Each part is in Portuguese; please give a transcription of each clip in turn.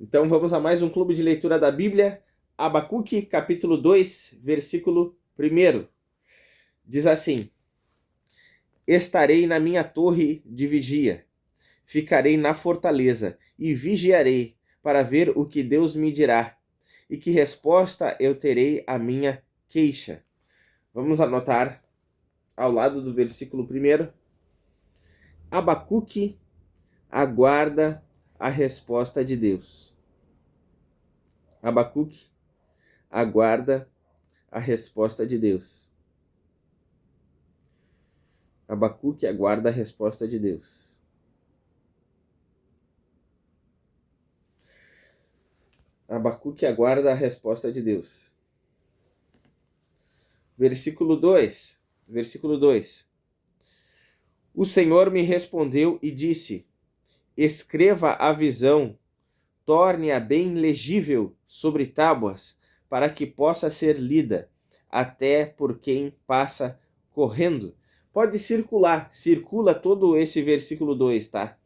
Então vamos a mais um clube de leitura da Bíblia, Abacuque, capítulo 2, versículo 1. Diz assim: Estarei na minha torre de vigia, ficarei na fortaleza e vigiarei para ver o que Deus me dirá e que resposta eu terei à minha queixa. Vamos anotar ao lado do versículo 1. Abacuque aguarda a resposta de Deus. Abacuque aguarda a resposta de Deus. Abacuque aguarda a resposta de Deus. Abacuque aguarda a resposta de Deus. Versículo 2. Versículo 2. O Senhor me respondeu e disse: Escreva a visão, torne-a bem legível sobre tábuas, para que possa ser lida, até por quem passa correndo. Pode circula todo esse versículo 2, tá?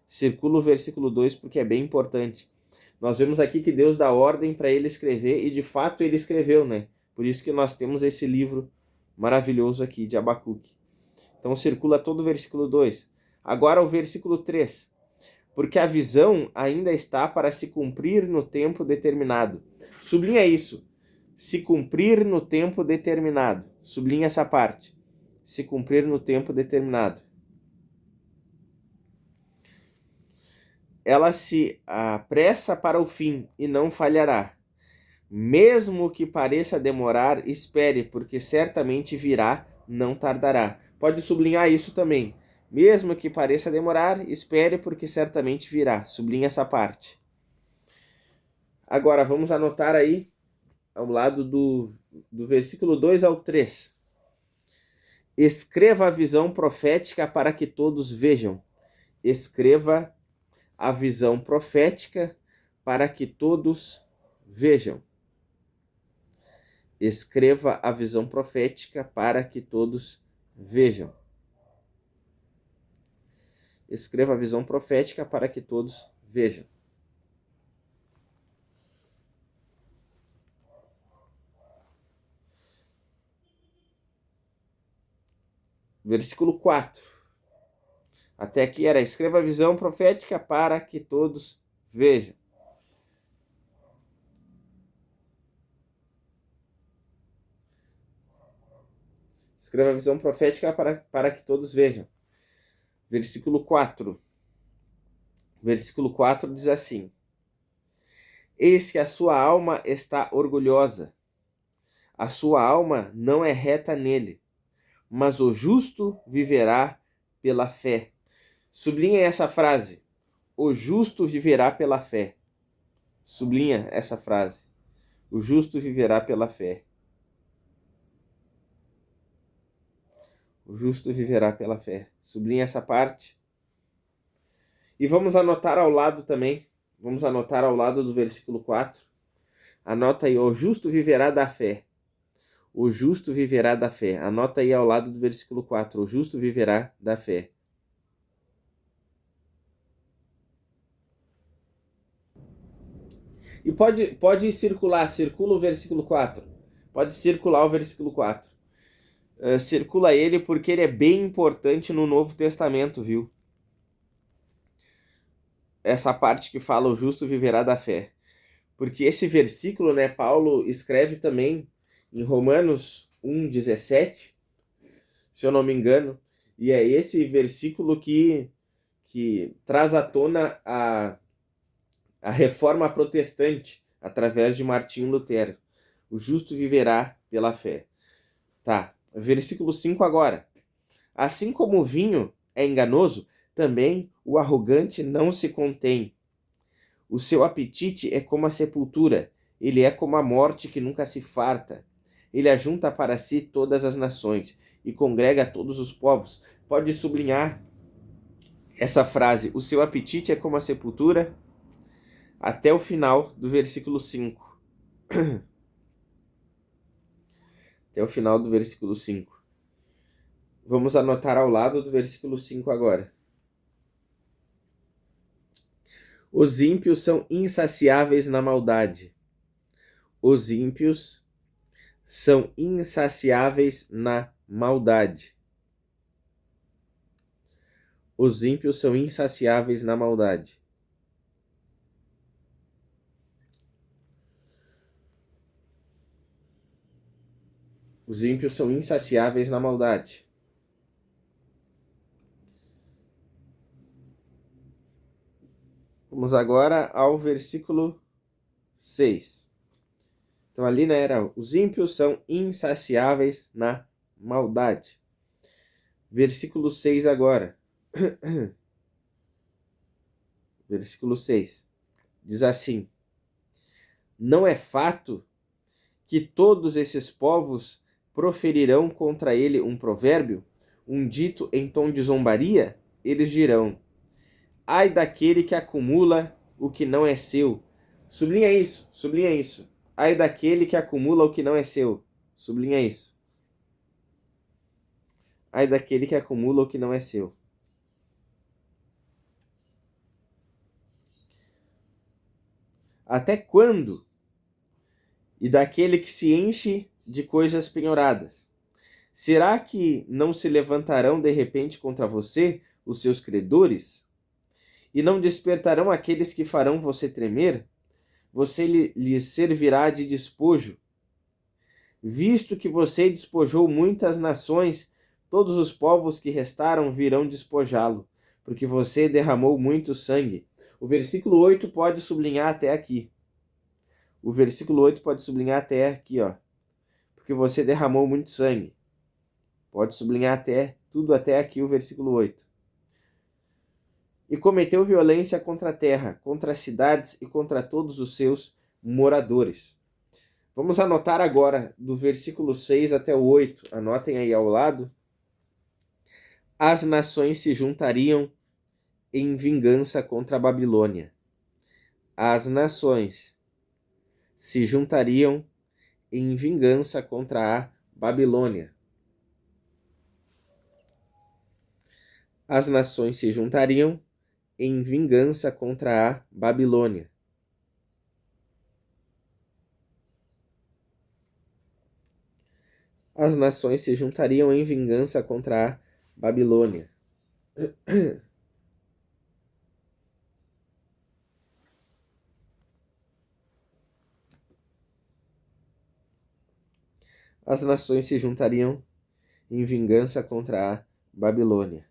Circula o versículo 2 porque é bem importante. Nós vemos aqui que Deus dá ordem para ele escrever e de fato ele escreveu, né? Por isso que nós temos esse livro maravilhoso aqui de Abacuque. Então circula todo o versículo 2. Agora o versículo 3. Porque a visão ainda está para se cumprir no tempo determinado. Sublinha isso. Se cumprir no tempo determinado. Sublinha essa parte. Se cumprir no tempo determinado. Ela se apressa para o fim e não falhará. Mesmo que pareça demorar, espere, porque certamente virá, não tardará. Pode sublinhar isso também. Mesmo que pareça demorar, espere, porque certamente virá. Sublinha essa parte. Agora, vamos anotar aí, ao lado do versículo 2 ao 3. Escreva a visão profética para que todos vejam. Escreva a visão profética para que todos vejam. Escreva a visão profética para que todos vejam. Escreva a visão profética para que todos vejam. Versículo 4. Até aqui era: escreva a visão profética para que todos vejam. Escreva a visão profética para que todos vejam. Versículo 4. Versículo 4 diz assim: Eis que a sua alma está orgulhosa. A sua alma não é reta nele, mas o justo viverá pela fé. Sublinha essa frase. O justo viverá pela fé. Sublinha essa frase. O justo viverá pela fé. O justo viverá pela fé. Sublinha essa parte. E vamos anotar ao lado também. Vamos anotar ao lado do versículo 4. Anota aí: o justo viverá da fé. O justo viverá da fé. Anota aí ao lado do versículo 4. O justo viverá da fé. E pode circula o versículo 4. Pode circular o versículo 4. Circula ele porque ele é bem importante no Novo Testamento, viu? Essa parte que fala: o justo viverá da fé. Porque esse versículo, né, Paulo escreve também em Romanos 1,17, se eu não me engano, e é esse versículo que traz à tona a reforma protestante através de Martinho Lutero. O justo viverá pela fé. Tá, versículo 5 agora. Assim como o vinho é enganoso, também o arrogante não se contém. O seu apetite é como a sepultura, ele é como a morte que nunca se farta. Ele ajunta para si todas as nações e congrega todos os povos. Pode sublinhar essa frase: o seu apetite é como a sepultura, até o final do versículo 5. Até o final do versículo 5. Vamos anotar ao lado do versículo 5 agora. Os ímpios são insaciáveis na maldade. Os ímpios são insaciáveis na maldade. Os ímpios são insaciáveis na maldade. Os ímpios são insaciáveis na maldade. Vamos agora ao versículo 6. Então ali, né, era os ímpios são insaciáveis na maldade. Versículo 6 agora. Versículo 6. Diz assim: não é fato que todos esses povos proferirão contra ele um provérbio, um dito em tom de zombaria? Eles dirão: ai daquele que acumula o que não é seu. Sublinha isso, sublinha isso. Ai daquele que acumula o que não é seu. Sublinha isso. Ai daquele que acumula o que não é seu. Até quando? E daquele que se enche de coisas penhoradas. Será que não se levantarão de repente contra você os seus credores? E não despertarão aqueles que farão você tremer? Você lhes servirá de despojo. Visto que você despojou muitas nações, todos os povos que restaram virão despojá-lo, porque você derramou muito sangue. O versículo 8 pode sublinhar até aqui. O versículo 8 pode sublinhar até aqui, ó. Porque você derramou muito sangue. Pode sublinhar até tudo até aqui o versículo 8. E cometeu violência contra a terra, contra as cidades e contra todos os seus moradores. Vamos anotar agora do versículo 6 até o 8. Anotem aí ao lado. As nações se juntariam em vingança contra a Babilônia. As nações se juntariam em vingança contra a Babilônia. As nações se juntariam em vingança contra a Babilônia. As nações se juntariam em vingança contra a Babilônia. As nações se juntariam em vingança contra a Babilônia.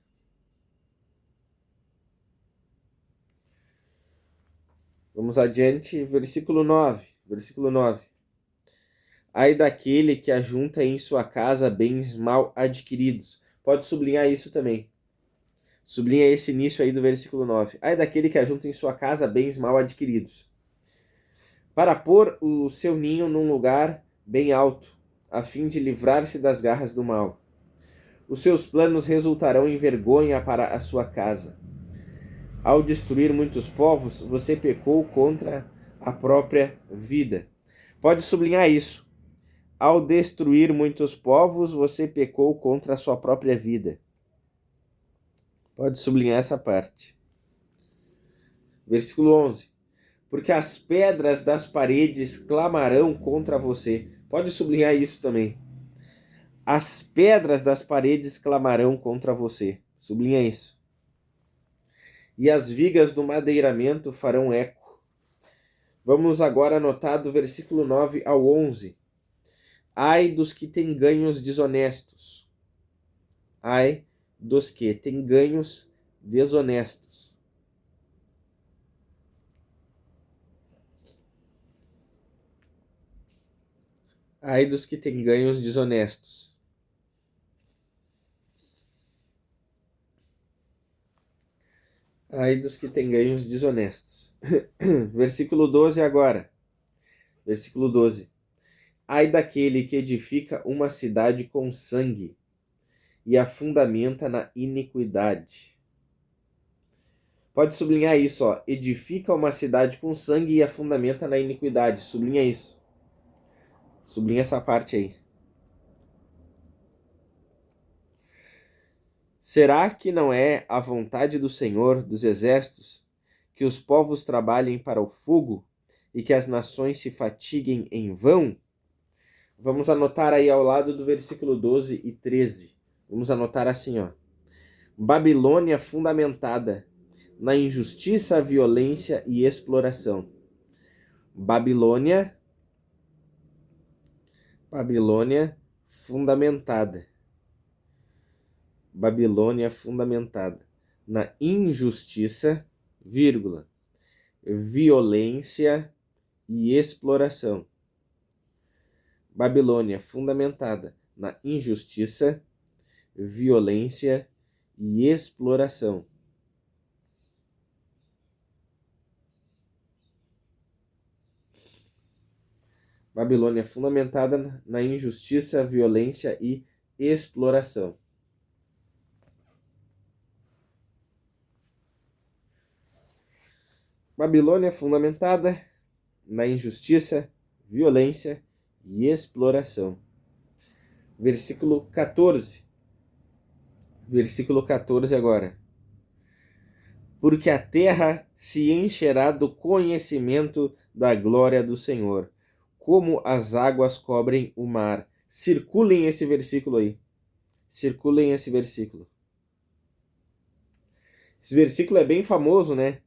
Vamos adiante, versículo 9. Versículo 9. Ai daquele que ajunta em sua casa bens mal adquiridos. Pode sublinhar isso também. Sublinha esse início aí do versículo 9. Ai daquele que ajunta em sua casa bens mal adquiridos, para pôr o seu ninho num lugar bem alto, a fim de livrar-se das garras do mal. Os seus planos resultarão em vergonha para a sua casa. Ao destruir muitos povos, você pecou contra a própria vida. Pode sublinhar isso. Ao destruir muitos povos, você pecou contra a sua própria vida. Pode sublinhar essa parte. Versículo 11. Porque as pedras das paredes clamarão contra você. Pode sublinhar isso também. As pedras das paredes clamarão contra você. Sublinha isso. E as vigas do madeiramento farão eco. Vamos agora anotar do versículo 9 ao 11. Ai dos que têm ganhos desonestos. Ai dos que têm ganhos desonestos. Ai dos que têm ganhos desonestos. Ai dos que têm ganhos desonestos. Versículo 12 agora. Versículo 12. Ai daquele que edifica uma cidade com sangue e a fundamenta na iniquidade. Pode sublinhar isso, ó. Edifica uma cidade com sangue e a fundamenta na iniquidade. Sublinha isso. Sublinha essa parte aí. Será que não é a vontade do Senhor dos Exércitos que os povos trabalhem para o fogo e que as nações se fatiguem em vão? Vamos anotar aí ao lado do versículo 12 e 13. Vamos anotar assim, ó. Babilônia fundamentada na injustiça, violência e exploração. Babilônia fundamentada. Babilônia fundamentada na injustiça, vírgula, violência e exploração. Babilônia fundamentada na injustiça, violência e exploração. Babilônia fundamentada na injustiça, violência e exploração. Babilônia fundamentada na injustiça, violência e exploração. Versículo 14. Versículo 14 agora. Porque a terra se encherá do conhecimento da glória do Senhor, como as águas cobrem o mar. Circulem esse versículo aí. Circulem esse versículo. Esse versículo é bem famoso, né?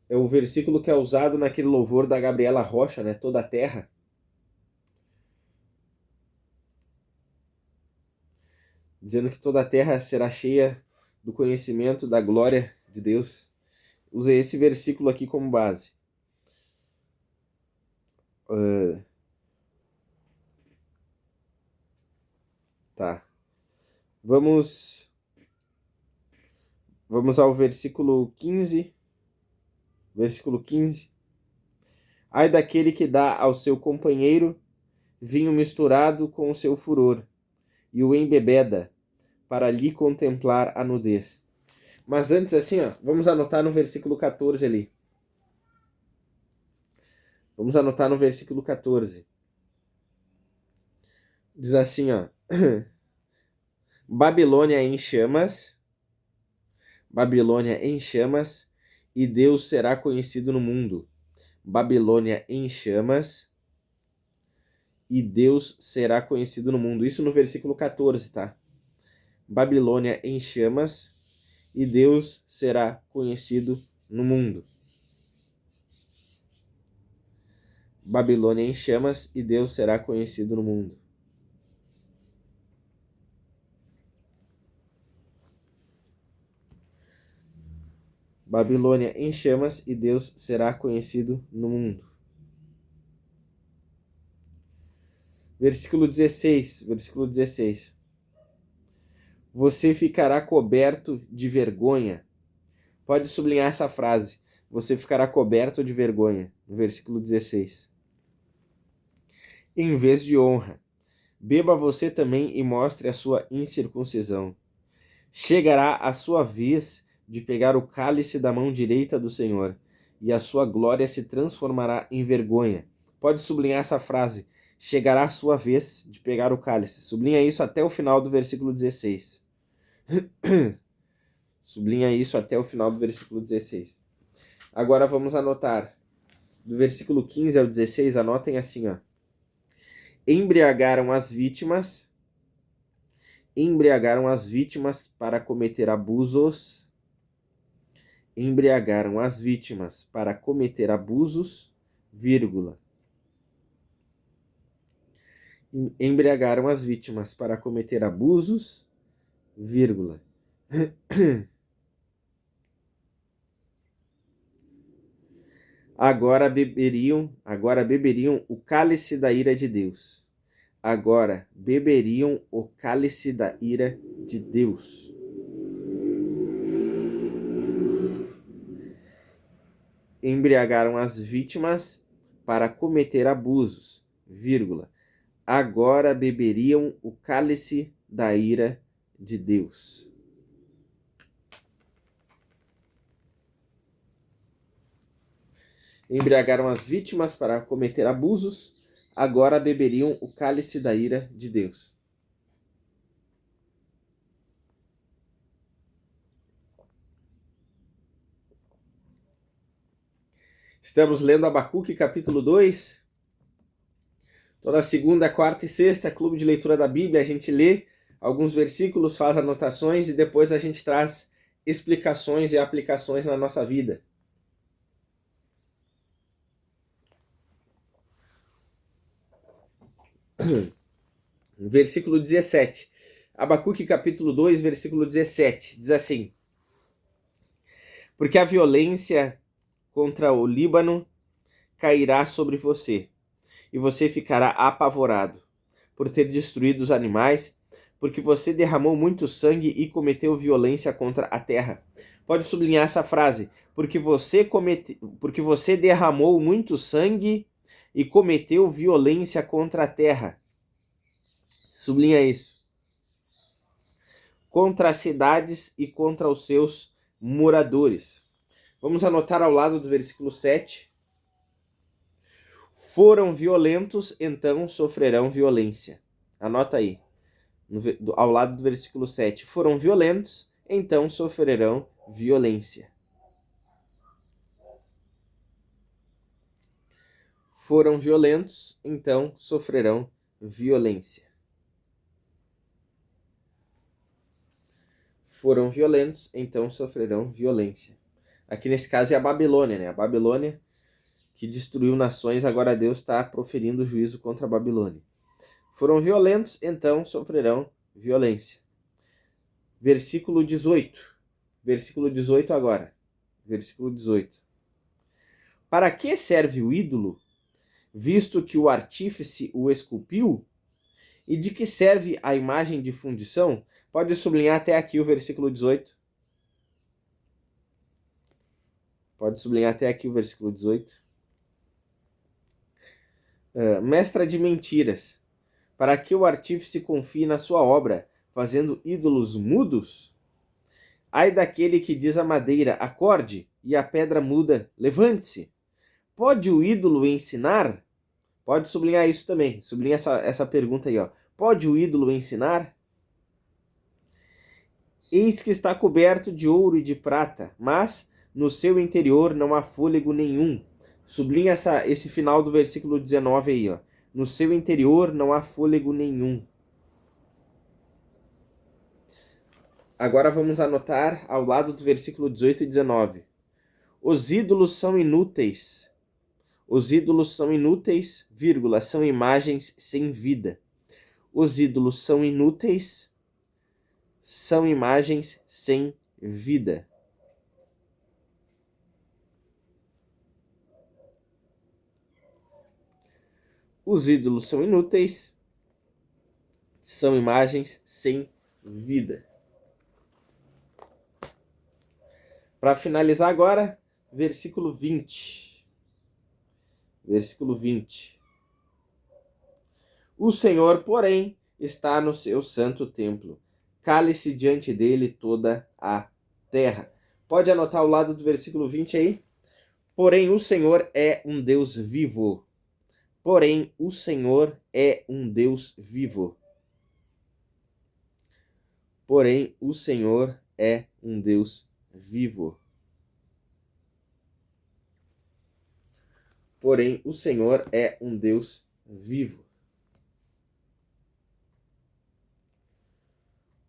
É o versículo que é usado naquele louvor da Gabriela Rocha, né? Toda a terra. Dizendo que toda a terra será cheia do conhecimento da glória de Deus. Usei esse versículo aqui como base. Tá. Vamos ao versículo 15. Versículo 15. Ai daquele que dá ao seu companheiro vinho misturado com o seu furor, e o embebeda, para lhe contemplar a nudez. Mas antes, assim, ó, vamos anotar no versículo 14 ali. Vamos anotar no versículo 14. Diz assim, ó. Babilônia em chamas, e Deus será conhecido no mundo. Babilônia em chamas, e Deus será conhecido no mundo. Isso no versículo 14, tá? Babilônia em chamas, e Deus será conhecido no mundo. Babilônia em chamas, e Deus será conhecido no mundo. Babilônia em chamas, e Deus será conhecido no mundo. Versículo 16. Você ficará coberto de vergonha. Pode sublinhar essa frase. Você ficará coberto de vergonha. No versículo 16. Em vez de honra, beba você também e mostre a sua incircuncisão. Chegará a sua vez de pegar o cálice da mão direita do Senhor, e a sua glória se transformará em vergonha. Pode sublinhar essa frase. Chegará a sua vez de pegar o cálice. Sublinha isso até o final do versículo 16. Sublinha isso até o final do versículo 16. Agora vamos anotar. Do versículo 15 ao 16, anotem assim, ó. Embriagaram as vítimas para cometer abusos. Embriagaram as vítimas para cometer abusos, vírgula. Embriagaram as vítimas para cometer abusos, vírgula. Agora beberiam o cálice da ira de Deus. Agora beberiam o cálice da ira de Deus. Embriagaram as vítimas para cometer abusos, vírgula. Agora beberiam o cálice da ira de Deus. Embriagaram as vítimas para cometer abusos, agora beberiam o cálice da ira de Deus. Estamos lendo Abacuque, capítulo 2. Toda segunda, quarta e sexta, clube de leitura da Bíblia, a gente lê alguns versículos, faz anotações e depois a gente traz explicações e aplicações na nossa vida. Versículo 17. Abacuque, capítulo 2, versículo 17. Diz assim: porque a violência contra o Líbano cairá sobre você, e você ficará apavorado por ter destruído os animais, porque você derramou muito sangue e cometeu violência contra a terra. Pode sublinhar essa frase, porque você derramou muito sangue e cometeu violência contra a terra. Sublinha isso. Contra as cidades e contra os seus moradores. Vamos anotar ao lado do versículo 7. Foram violentos, então sofrerão violência. Anota aí, ao lado do versículo 7. Foram violentos, então sofrerão violência. Foram violentos, então sofrerão violência. Foram violentos, então sofrerão violência. Aqui nesse caso é a Babilônia, né? A Babilônia que destruiu nações, agora Deus está proferindo juízo contra a Babilônia. Foram violentos, então sofrerão violência. Versículo 18. Versículo 18 agora. Versículo 18. Para que serve o ídolo, visto que o artífice o esculpiu? E de que serve a imagem de fundição? Pode sublinhar até aqui o versículo 18. Pode sublinhar até aqui o versículo 18. Mestra de mentiras, para que o artífice confie na sua obra, fazendo ídolos mudos? Ai daquele que diz à madeira, acorde, e à pedra muda, levante-se. Pode o ídolo ensinar? Pode sublinhar isso também. Sublinha essa pergunta aí, ó. Pode o ídolo ensinar? Eis que está coberto de ouro e de prata, mas no seu interior não há fôlego nenhum. Sublinha esse final do versículo 19 aí, ó. No seu interior não há fôlego nenhum. Agora vamos anotar ao lado do versículo 18 e 19. Os ídolos são inúteis. Os ídolos são inúteis, vírgula, são imagens sem vida. Os ídolos são inúteis, são imagens sem vida. Os ídolos são inúteis, são imagens sem vida. Para finalizar agora, versículo 20. Versículo 20. O Senhor, porém, está no seu santo templo. Cale-se diante dele toda a terra. Pode anotar ao lado do versículo 20 aí? Porém, o Senhor é um Deus vivo. Porém, o Senhor é um Deus vivo. Porém, o Senhor é um Deus vivo. Porém, o Senhor é um Deus vivo.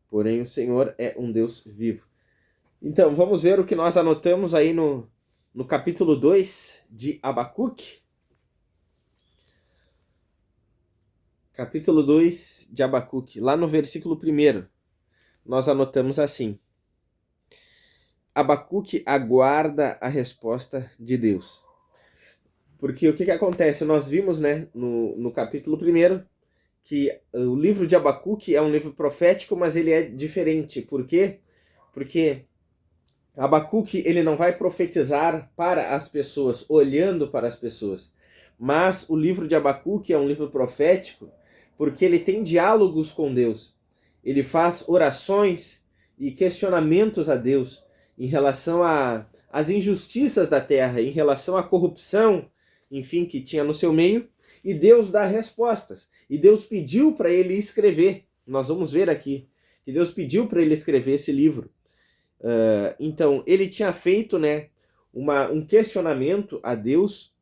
Porém, o Senhor é um Deus vivo. Então, vamos ver o que nós anotamos aí no capítulo 2 de Abacuque. Capítulo 2 de Abacuque. Lá no versículo 1, nós anotamos assim: Abacuque aguarda a resposta de Deus. Porque o que acontece? Nós vimos, né, no capítulo 1, que o livro de Abacuque é um livro profético, mas ele é diferente. Por quê? Porque Abacuque ele não vai profetizar para as pessoas, olhando para as pessoas. Mas o livro de Abacuque é um livro profético porque ele tem diálogos com Deus. Ele faz orações e questionamentos a Deus em relação às injustiças da terra, em relação à corrupção, enfim, que tinha no seu meio, e Deus dá respostas. E Deus pediu para ele escrever. Nós vamos ver aqui que Deus pediu para ele escrever esse livro. Então, ele tinha feito, né, um questionamento a Deus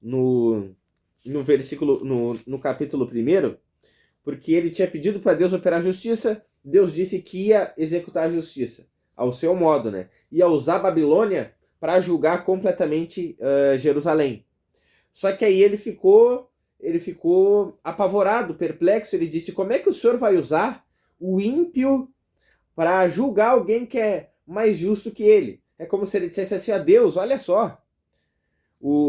no capítulo 1, porque ele tinha pedido para Deus operar justiça. Deus disse que ia executar a justiça ao seu modo, né? Ia usar a Babilônia para julgar completamente Jerusalém. Só que aí ele ficou apavorado, perplexo. Ele disse: como é que o Senhor vai usar o ímpio para julgar alguém que é mais justo que ele? É como se ele dissesse assim: a Deus, olha só,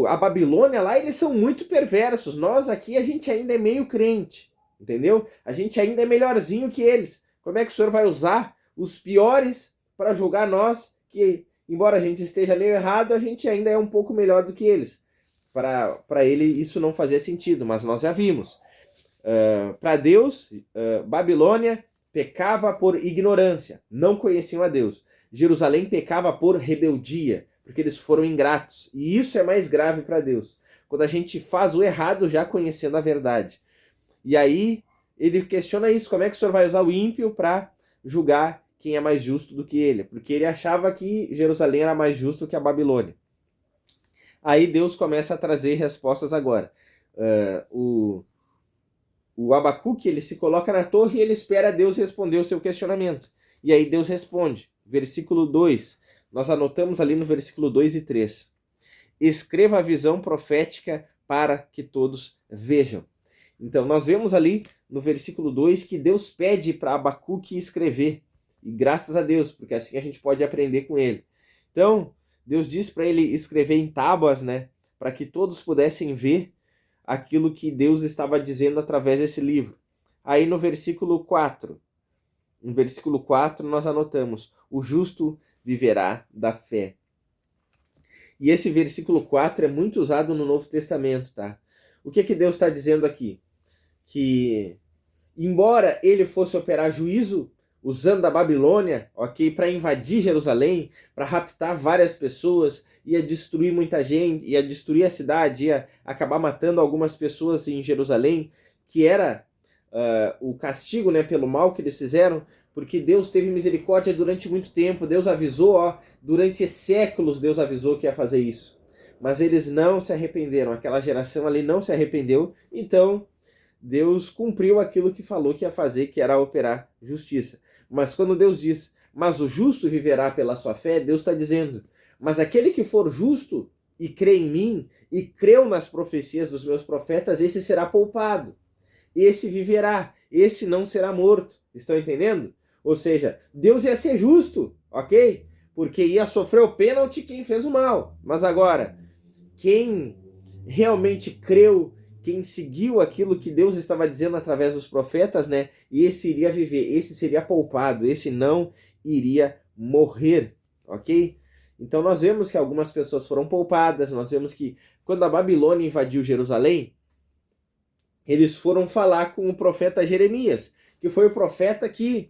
a Babilônia lá, eles são muito perversos. Nós aqui, a gente ainda é meio crente, entendeu? A gente ainda é melhorzinho que eles. Como é que o Senhor vai usar os piores para julgar nós, que, embora a gente esteja meio errado, a gente ainda é um pouco melhor do que eles? Para ele isso não fazia sentido, mas nós já vimos. Para Deus, Babilônia pecava por ignorância, não conheciam a Deus. Jerusalém pecava por rebeldia, porque eles foram ingratos. E isso é mais grave para Deus, quando a gente faz o errado já conhecendo a verdade. E aí ele questiona isso: como é que o Senhor vai usar o ímpio para julgar quem é mais justo do que ele? Porque ele achava que Jerusalém era mais justo que a Babilônia. Aí Deus começa a trazer respostas agora. O Abacuque, ele se coloca na torre e ele espera Deus responder o seu questionamento. E aí Deus responde. Versículo 2. Nós anotamos ali no versículo 2 e 3. Escreva a visão profética para que todos vejam. Então nós vemos ali no versículo 2 que Deus pede para Abacuque escrever. E graças a Deus, porque assim a gente pode aprender com ele. Então, Deus diz para ele escrever em tábuas, né, para que todos pudessem ver aquilo que Deus estava dizendo através desse livro. Aí no versículo 4, nós anotamos: o justo viverá da fé. E esse versículo 4 é muito usado no Novo Testamento, tá? O que Deus está dizendo aqui? Que, embora ele fosse operar juízo usando a Babilônia, ok, para invadir Jerusalém, para raptar várias pessoas, ia destruir muita gente, ia destruir a cidade, ia acabar matando algumas pessoas em Jerusalém, que era o castigo, né, pelo mal que eles fizeram, porque Deus teve misericórdia durante muito tempo. Deus avisou, durante séculos Deus avisou que ia fazer isso. Mas eles não se arrependeram, aquela geração ali não se arrependeu, então Deus cumpriu aquilo que falou que ia fazer, que era operar justiça. Mas quando Deus diz: mas o justo viverá pela sua fé, Deus está dizendo: mas aquele que for justo e crê em mim, e creu nas profecias dos meus profetas, esse será poupado. Esse viverá, esse não será morto. Estão entendendo? Ou seja, Deus ia ser justo, ok? Porque ia sofrer o pênalti quem fez o mal. Mas agora, quem realmente creu, quem seguiu aquilo que Deus estava dizendo através dos profetas, né? E esse iria viver, esse seria poupado, esse não iria morrer, ok? Então nós vemos que algumas pessoas foram poupadas. Nós vemos que quando a Babilônia invadiu Jerusalém, eles foram falar com o profeta Jeremias, que foi o profeta que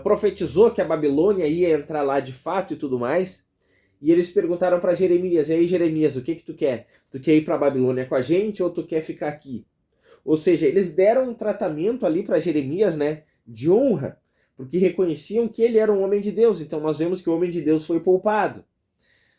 profetizou que a Babilônia ia entrar lá de fato e tudo mais. E eles perguntaram para Jeremias: e aí, Jeremias, o que tu quer? Tu quer ir para a Babilônia com a gente ou tu quer ficar aqui? Ou seja, eles deram um tratamento ali para Jeremias, né, de honra, porque reconheciam que ele era um homem de Deus. Então nós vemos que o homem de Deus foi poupado.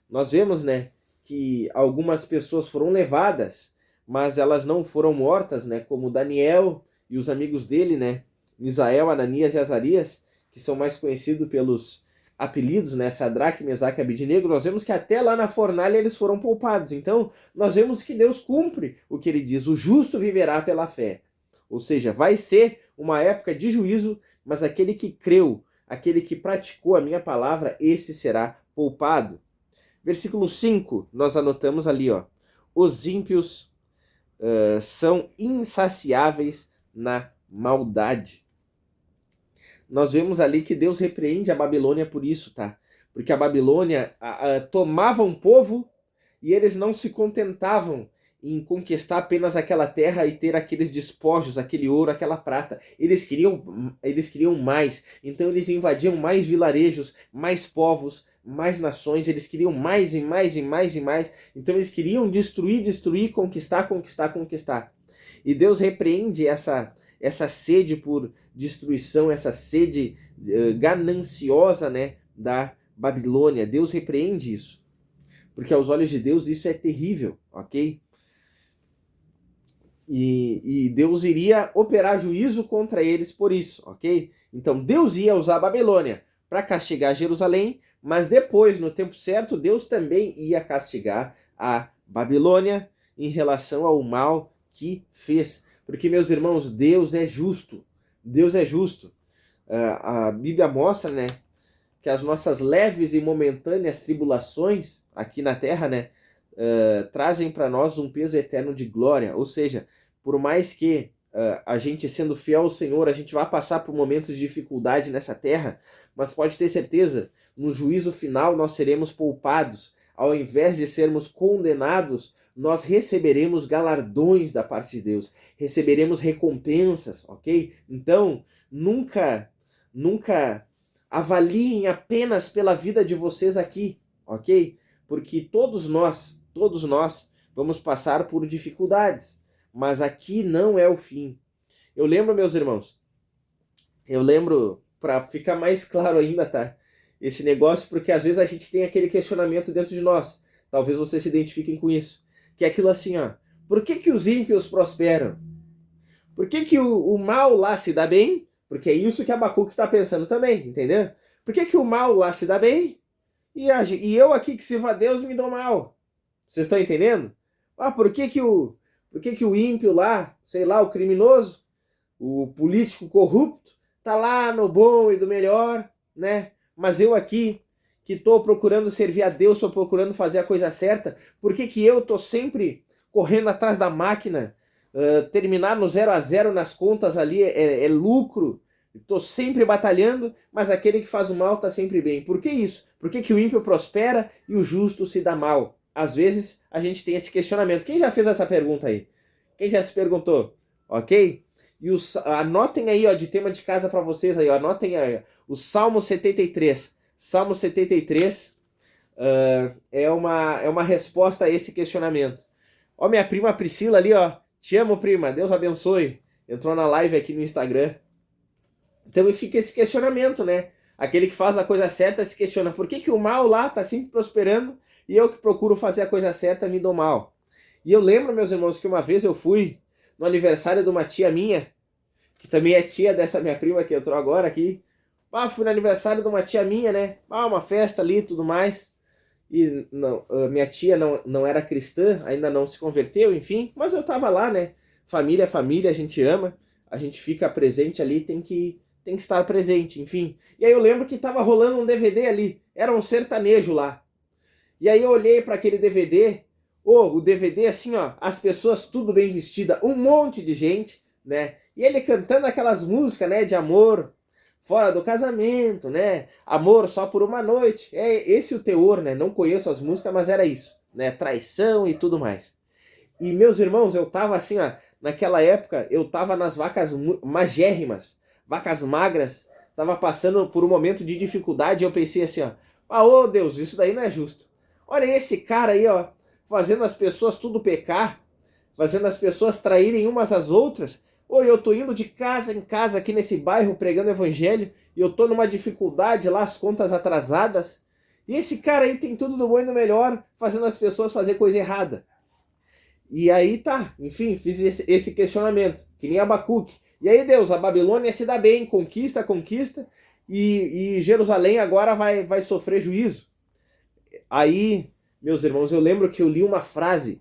Nós vemos, né, que algumas pessoas foram levadas, mas elas não foram mortas, né, como Daniel e os amigos dele, né, Misael, Ananias e Azarias, que são mais conhecidos pelos apelidos, né, Sadraque, Mesaque e Abidnego. Nós vemos que até lá na fornalha eles foram poupados. Então, nós vemos que Deus cumpre o que ele diz: o justo viverá pela fé. Ou seja, vai ser uma época de juízo, mas aquele que creu, aquele que praticou a minha palavra, esse será poupado. Versículo 5, nós anotamos ali, os ímpios são insaciáveis na maldade. Nós vemos ali que Deus repreende a Babilônia por isso, tá? Porque a Babilônia tomava um povo e eles não se contentavam em conquistar apenas aquela terra e ter aqueles despojos, aquele ouro, aquela prata. Eles queriam mais. Então eles invadiam mais vilarejos, mais povos, mais nações. Eles queriam mais e mais e mais e mais. Então eles queriam destruir, conquistar. E Deus repreende essa sede por destruição, essa sede gananciosa, né, da Babilônia. Deus repreende isso. porque aos olhos de Deus isso é terrível, ok? E Deus iria operar juízo contra eles por isso, ok? Então Deus ia usar a Babilônia para castigar Jerusalém, mas depois, no tempo certo, Deus também ia castigar a Babilônia em relação ao mal que fez. Porque, meus irmãos, Deus é justo. Deus é justo. A Bíblia mostra, né, que as nossas leves e momentâneas tribulações aqui na Terra, né, trazem para nós um peso eterno de glória. Ou seja, por mais que a gente sendo fiel ao Senhor, a gente vai passar por momentos de dificuldade nessa terra, mas pode ter certeza, no juízo final nós seremos poupados. Ao invés de sermos condenados, nós receberemos galardões da parte de Deus, receberemos recompensas, ok? Então, nunca avaliem apenas pela vida de vocês aqui, ok? Porque todos nós vamos passar por dificuldades, mas aqui não é o fim. Eu lembro, meus irmãos, para ficar mais claro ainda, tá? Esse negócio, porque às vezes a gente tem aquele questionamento dentro de nós. Talvez vocês se identifiquem com isso. Que é aquilo assim, ó. Por que os ímpios prosperam? Por que o mal lá se dá bem? Porque é isso que Abacuque está pensando também, entendeu? Por que o mal lá se dá bem? E eu aqui que sirvo a Deus me dou mal? Vocês estão entendendo? Ah, por que o ímpio lá, sei lá, o criminoso, o político corrupto, tá lá no bom e do melhor, né? Mas eu aqui, que tô procurando servir a Deus, tô procurando fazer a coisa certa, por que eu tô sempre correndo atrás da máquina? Terminar no 0-0 nas contas ali é lucro. Tô sempre batalhando, mas aquele que faz o mal tá sempre bem. Por que isso? Por que o ímpio prospera e o justo se dá mal? Às vezes a gente tem esse questionamento. Quem já fez essa pergunta aí? Quem já se perguntou? Ok? E anotem aí, ó, de tema de casa para vocês aí, ó, anotem aí, ó, o Salmo 73. Salmo 73 é uma resposta a esse questionamento. Ó, minha prima Priscila ali, ó. Te amo, prima. Deus abençoe. Entrou na live aqui no Instagram. Então fica esse questionamento, né? Aquele que faz a coisa certa se questiona por que o mal lá tá sempre prosperando e eu que procuro fazer a coisa certa me dou mal. E eu lembro, meus irmãos, que uma vez eu fui no aniversário de uma tia minha, que também é tia dessa minha prima que entrou agora aqui. Fui no aniversário de uma tia minha, né? Uma festa ali e tudo mais. E não, minha tia não era cristã, ainda não se converteu, enfim. Mas eu tava lá, né? Família é família, a gente ama. A gente fica presente ali, tem que estar presente, enfim. E aí eu lembro que tava rolando um DVD ali. Era um sertanejo lá. E aí eu olhei para aquele DVD, o DVD assim, ó, as pessoas tudo bem vestidas, um monte de gente, né? E ele cantando aquelas músicas, né, de amor fora do casamento, né? Amor só por uma noite. É esse o teor, né? Não conheço as músicas, mas era isso, né? Traição e tudo mais. E meus irmãos, eu tava assim, ó, naquela época, eu tava nas vacas magérrimas, vacas magras, tava passando por um momento de dificuldade e eu pensei assim, ó, ô Deus, isso daí não é justo. Olha esse cara aí, ó, fazendo as pessoas tudo pecar, fazendo as pessoas traírem umas às outras. Eu tô indo de casa em casa aqui nesse bairro pregando evangelho e eu tô numa dificuldade lá, as contas atrasadas. E esse cara aí tem tudo do bom e do melhor, fazendo as pessoas fazer coisa errada. E aí tá, enfim, fiz esse questionamento, que nem Abacuque. E aí Deus, a Babilônia se dá bem, conquista, e Jerusalém agora vai sofrer juízo. Aí, meus irmãos, eu lembro que eu li uma frase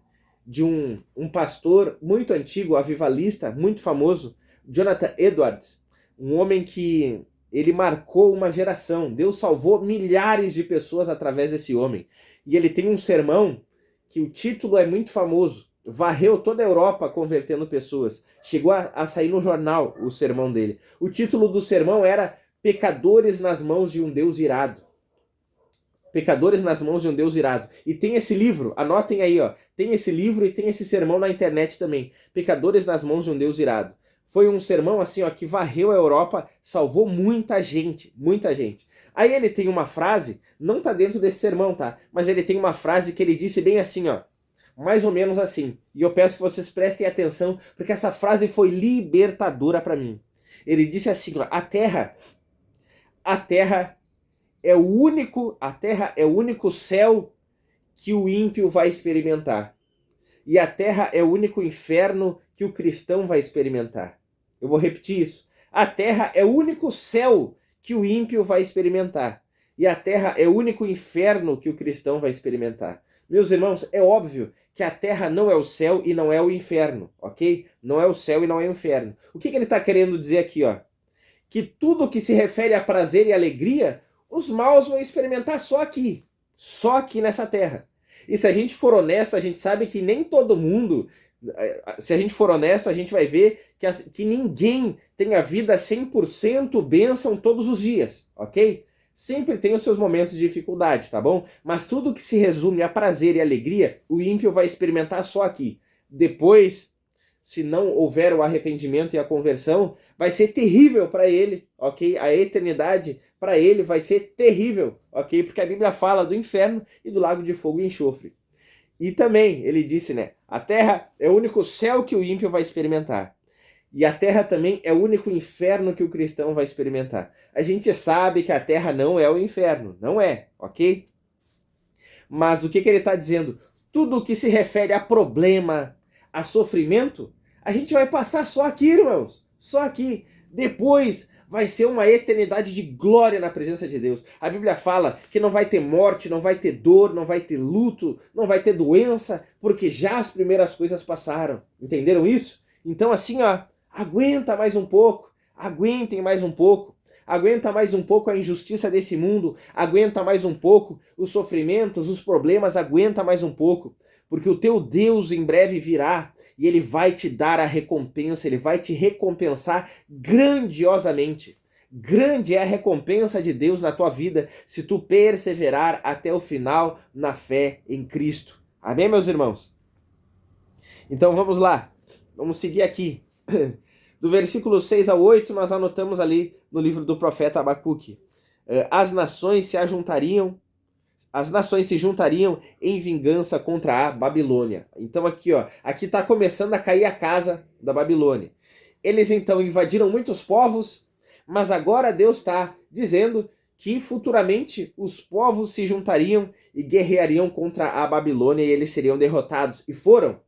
de um pastor muito antigo, avivalista, muito famoso, Jonathan Edwards, um homem que ele marcou uma geração. Deus salvou milhares de pessoas através desse homem. E ele tem um sermão que o título é muito famoso, varreu toda a Europa convertendo pessoas. Chegou a sair no jornal o sermão dele. O título do sermão era Pecadores nas mãos de um Deus irado. Pecadores nas mãos de um Deus irado. E tem esse livro, anotem aí, ó. Tem esse livro e tem esse sermão na internet também. Pecadores nas mãos de um Deus irado. Foi um sermão assim, ó, que varreu a Europa, salvou muita gente, muita gente. Aí ele tem uma frase, não tá dentro desse sermão, tá? Mas ele tem uma frase que ele disse bem assim, ó. Mais ou menos assim. E eu peço que vocês prestem atenção, porque essa frase foi libertadora para mim. Ele disse assim, ó, a terra é o único céu que o ímpio vai experimentar. E a terra é o único inferno que o cristão vai experimentar. Eu vou repetir isso. A terra é o único céu que o ímpio vai experimentar. E a terra é o único inferno que o cristão vai experimentar. Meus irmãos, é óbvio que a terra não é o céu e não é o inferno, ok? Não é o céu e não é o inferno. O que ele está querendo dizer aqui, ó? Que tudo que se refere a prazer e alegria, os maus vão experimentar só aqui nessa terra. E se a gente for honesto, a gente sabe que nem todo mundo, se a gente for honesto, a gente vai ver que ninguém tem a vida 100% bênção todos os dias, ok? Sempre tem os seus momentos de dificuldade, tá bom? Mas tudo que se resume a prazer e alegria, o ímpio vai experimentar só aqui. Depois, se não houver o arrependimento e a conversão, vai ser terrível para ele, ok? A eternidade para ele vai ser terrível, ok? Porque a Bíblia fala do inferno e do lago de fogo e enxofre. E também, ele disse, né? A terra é o único céu que o ímpio vai experimentar. E a terra também é o único inferno que o cristão vai experimentar. A gente sabe que a terra não é o inferno, não é, ok? Mas o que ele está dizendo? Tudo que se refere a problema, a sofrimento, a gente vai passar só aqui, irmãos. Só aqui. Depois vai ser uma eternidade de glória na presença de Deus. A Bíblia fala que não vai ter morte, não vai ter dor, não vai ter luto, não vai ter doença, porque já as primeiras coisas passaram. Entenderam isso? Então assim, ó, aguenta mais um pouco, aguentem mais um pouco. Aguenta mais um pouco a injustiça desse mundo, aguenta mais um pouco os sofrimentos, os problemas, aguenta mais um pouco, porque o teu Deus em breve virá e ele vai te dar a recompensa, ele vai te recompensar grandiosamente. Grande é a recompensa de Deus na tua vida se tu perseverar até o final na fé em Cristo. Amém, meus irmãos? Então vamos lá, vamos seguir aqui. Do versículo 6 ao 8, nós anotamos ali no livro do profeta Abacuque. As nações se juntariam em vingança contra a Babilônia. Então aqui, ó, aqui está começando a cair a casa da Babilônia. Eles então invadiram muitos povos, mas agora Deus está dizendo que futuramente os povos se juntariam e guerreariam contra a Babilônia e eles seriam derrotados. E foram.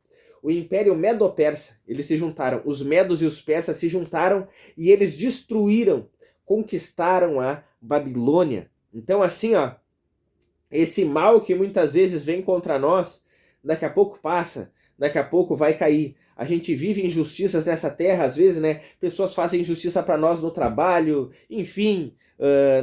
O Império Medo-Persa, eles se juntaram, os medos e os persas se juntaram e eles destruíram, conquistaram a Babilônia. Então assim, ó, esse mal que muitas vezes vem contra nós, daqui a pouco passa, daqui a pouco vai cair. A gente vive injustiças nessa terra, às vezes, né? Pessoas fazem injustiça para nós no trabalho, enfim,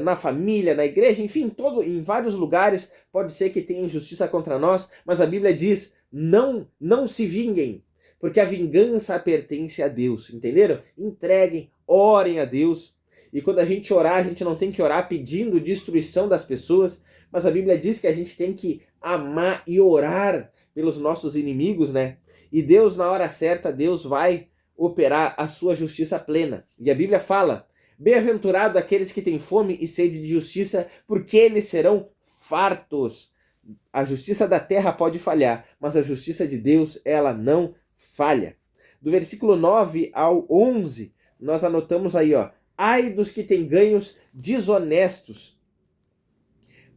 na família, na igreja, enfim, em vários lugares pode ser que tenha injustiça contra nós, mas a Bíblia diz, não se vinguem, porque a vingança pertence a Deus, entenderam? Entreguem, orem a Deus. E quando a gente orar, a gente não tem que orar pedindo destruição das pessoas, mas a Bíblia diz que a gente tem que amar e orar pelos nossos inimigos, né? E Deus, na hora certa, Deus vai operar a sua justiça plena. E a Bíblia fala, bem-aventurado aqueles que têm fome e sede de justiça, porque eles serão fartos. A justiça da terra pode falhar, mas a justiça de Deus, ela não falha. Do versículo 9 ao 11, nós anotamos aí, ó, ai dos que têm ganhos desonestos.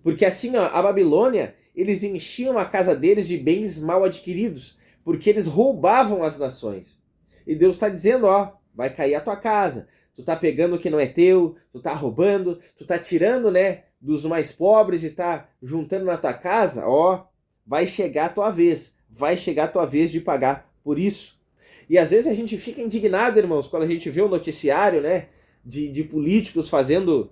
Porque assim, ó, a Babilônia, eles enchiam a casa deles de bens mal adquiridos, porque eles roubavam as nações. E Deus está dizendo, ó, vai cair a tua casa. Tu tá pegando o que não é teu, tu tá roubando, tu tá tirando, né, dos mais pobres e tá juntando na tua casa, ó, vai chegar a tua vez de pagar por isso. E às vezes a gente fica indignado, irmãos, quando a gente vê o noticiário, né, de políticos fazendo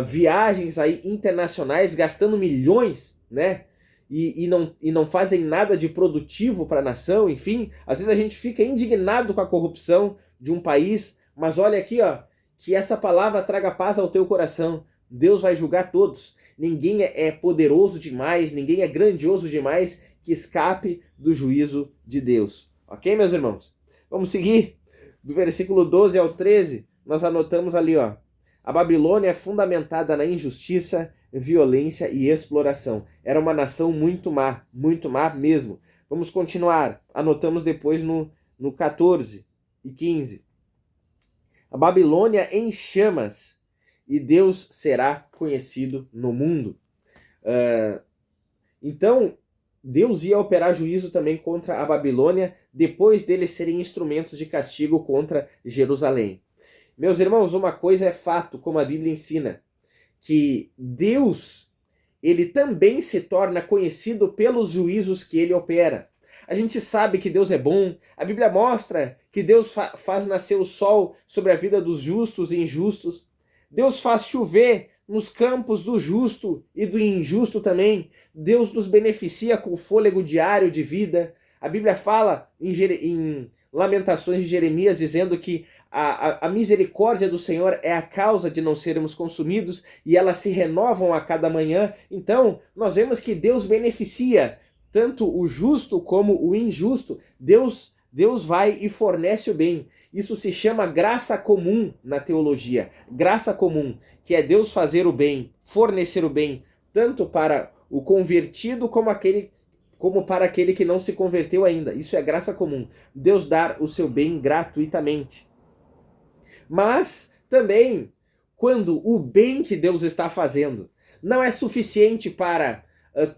viagens aí internacionais, gastando milhões, né, e não fazem nada de produtivo para a nação, enfim. Às vezes a gente fica indignado com a corrupção de um país, mas olha aqui, ó, que essa palavra traga paz ao teu coração. Deus vai julgar todos. Ninguém é poderoso demais, ninguém é grandioso demais que escape do juízo de Deus. Ok, meus irmãos? Vamos seguir. Do versículo 12 ao 13, nós anotamos ali, ó. A Babilônia é fundamentada na injustiça, violência e exploração. Era uma nação muito má mesmo. Vamos continuar. Anotamos depois no 14 e 15. A Babilônia em chamas, e Deus será conhecido no mundo. Então, Deus ia operar juízo também contra a Babilônia, depois deles serem instrumentos de castigo contra Jerusalém. Meus irmãos, uma coisa é fato, como a Bíblia ensina, que Deus, ele também se torna conhecido pelos juízos que ele opera. A gente sabe que Deus é bom, a Bíblia mostra que Deus faz nascer o sol sobre a vida dos justos e injustos. Deus faz chover nos campos do justo e do injusto também. Deus nos beneficia com o fôlego diário de vida. A Bíblia fala em Lamentações de Jeremias dizendo que a misericórdia do Senhor é a causa de não sermos consumidos e elas se renovam a cada manhã. Então, nós vemos que Deus beneficia tanto o justo como o injusto. Deus vai e fornece o bem. Isso se chama graça comum na teologia. Graça comum, que é Deus fazer o bem, fornecer o bem, tanto para o convertido como para aquele que não se converteu ainda. Isso é graça comum. Deus dar o seu bem gratuitamente. Mas também, quando o bem que Deus está fazendo não é suficiente para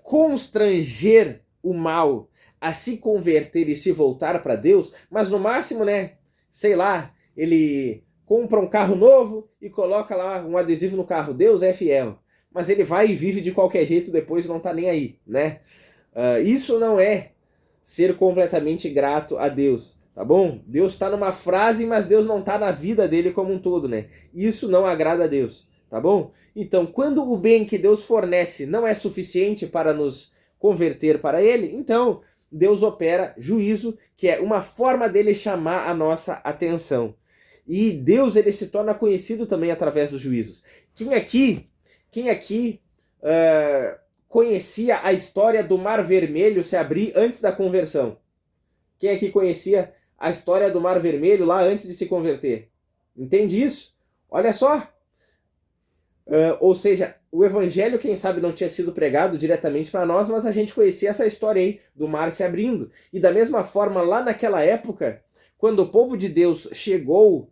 constranger o mal a se converter e se voltar para Deus, mas no máximo, né, sei lá, ele compra um carro novo e coloca lá um adesivo no carro, Deus é fiel, mas ele vai e vive de qualquer jeito depois, não tá nem aí, né? Isso não é ser completamente grato a Deus, tá bom? Deus tá numa frase, mas Deus não tá na vida dele como um todo, né? Isso não agrada a Deus, tá bom? Então, quando o bem que Deus fornece não é suficiente para nos converter para ele, então Deus opera juízo, que é uma forma dele chamar a nossa atenção. E Deus, ele se torna conhecido também através dos juízos. Quem aqui conhecia a história do Mar Vermelho se abrir antes da conversão? Quem aqui conhecia a história do Mar Vermelho lá antes de se converter? Entende isso? Olha só! Ou seja, o evangelho, quem sabe, não tinha sido pregado diretamente para nós, mas a gente conhecia essa história aí do mar se abrindo. E da mesma forma, lá naquela época, quando o povo de Deus chegou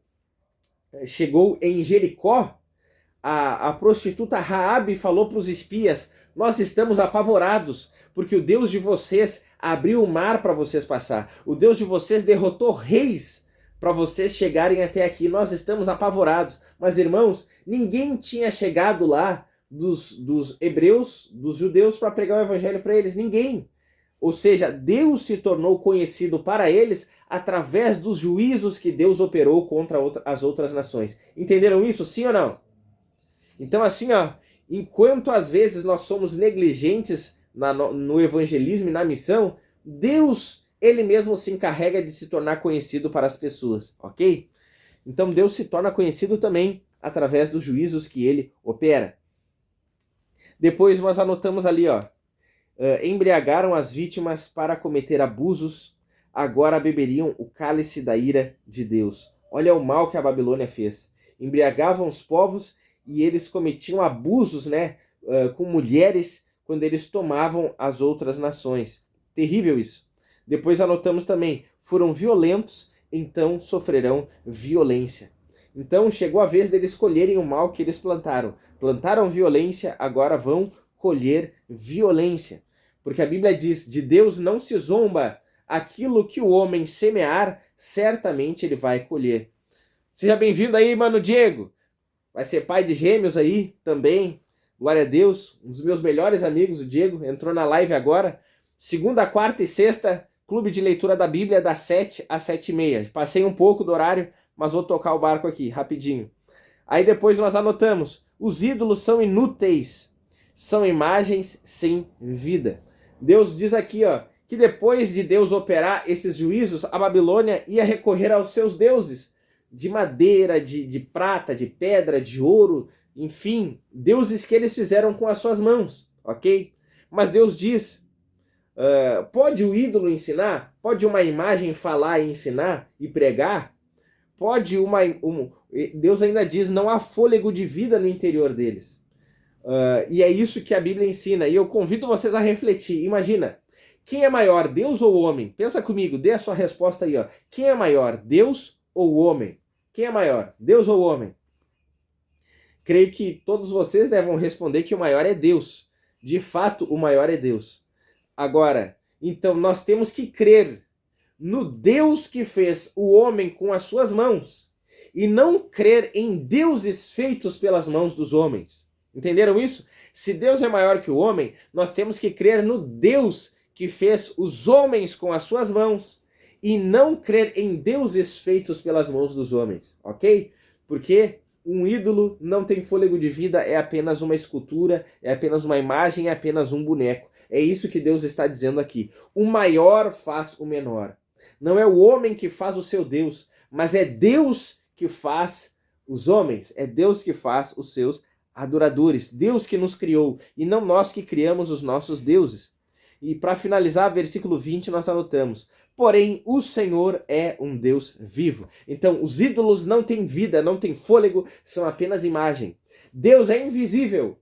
em Jericó, a prostituta Raabe falou para os espias: nós estamos apavorados, porque o Deus de vocês abriu o mar para vocês passar. O Deus de vocês derrotou reis para vocês chegarem até aqui. Nós estamos apavorados. Mas, irmãos, ninguém tinha chegado lá dos hebreus, dos judeus, para pregar o evangelho para eles. Ninguém. Ou seja, Deus se tornou conhecido para eles através dos juízos que Deus operou contra as outras nações. Entenderam isso? Sim ou não? Então, assim, ó, enquanto às vezes nós somos negligentes no evangelismo e na missão, Deus, ele mesmo se encarrega de se tornar conhecido para as pessoas, ok? Então Deus se torna conhecido também através dos juízos que ele opera. Depois nós anotamos ali, ó, embriagaram as vítimas para cometer abusos, agora beberiam o cálice da ira de Deus. Olha o mal que a Babilônia fez. Embriagavam os povos e eles cometiam abusos, né, com mulheres quando eles tomavam as outras nações. Terrível isso. Depois anotamos também, foram violentos, então sofrerão violência. Então chegou a vez deles colherem o mal que eles plantaram. Plantaram violência, agora vão colher violência. Porque a Bíblia diz, de Deus não se zomba, aquilo que o homem semear, certamente ele vai colher. Seja bem-vindo aí, mano Diego. Vai ser pai de gêmeos aí também. Glória a Deus. Um dos meus melhores amigos, o Diego, entrou na live agora. Segunda, quarta e sexta, clube de leitura da Bíblia, das 7 às 7h30. Passei um pouco do horário, mas vou tocar o barco aqui, rapidinho. Aí depois nós anotamos, os ídolos são inúteis, são imagens sem vida. Deus diz aqui, ó, que depois de Deus operar esses juízos, a Babilônia ia recorrer aos seus deuses, de madeira, de prata, de pedra, de ouro, enfim, deuses que eles fizeram com as suas mãos, ok? Mas Deus diz, pode o ídolo ensinar? Pode uma imagem falar e ensinar e pregar? Pode Deus ainda diz, não há fôlego de vida no interior deles. E é isso que a Bíblia ensina, e eu convido vocês a refletir. Imagina, quem é maior, Deus ou o homem? Pensa comigo, dê a sua resposta aí, ó. Quem é maior, Deus ou o homem? Quem é maior, Deus ou o homem? Creio que todos vocês devem responder que o maior é Deus. De fato, o maior é Deus. Agora, então nós temos que crer no Deus que fez o homem com as suas mãos e não crer em deuses feitos pelas mãos dos homens. Entenderam isso? Se Deus é maior que o homem, nós temos que crer no Deus que fez os homens com as suas mãos e não crer em deuses feitos pelas mãos dos homens, ok? Porque um ídolo não tem fôlego de vida, é apenas uma escultura, é apenas uma imagem, é apenas um boneco. É isso que Deus está dizendo aqui. O maior faz o menor. Não é o homem que faz o seu Deus, mas é Deus que faz os homens, é Deus que faz os seus adoradores, Deus que nos criou e não nós que criamos os nossos deuses. E para finalizar, versículo 20, nós anotamos: porém, o Senhor é um Deus vivo. Então, os ídolos não têm vida, não têm fôlego, são apenas imagem. Deus é invisível,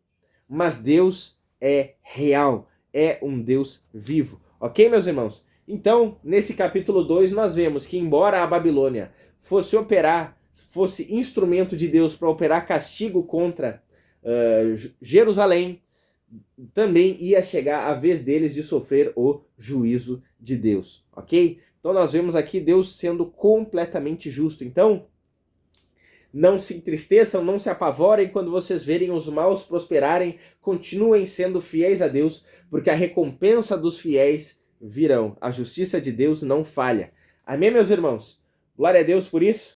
mas Deus é real, é um Deus vivo. Ok, meus irmãos? Então, nesse capítulo 2, nós vemos que, embora a Babilônia fosse instrumento de Deus para operar castigo contra Jerusalém, também ia chegar a vez deles de sofrer o juízo de Deus, ok? Então nós vemos aqui Deus sendo completamente justo. Então, não se entristeçam, não se apavorem quando vocês verem os maus prosperarem, continuem sendo fiéis a Deus, porque a recompensa dos fiéis virão. A justiça de Deus não falha. Amém, meus irmãos? Glória a Deus por isso.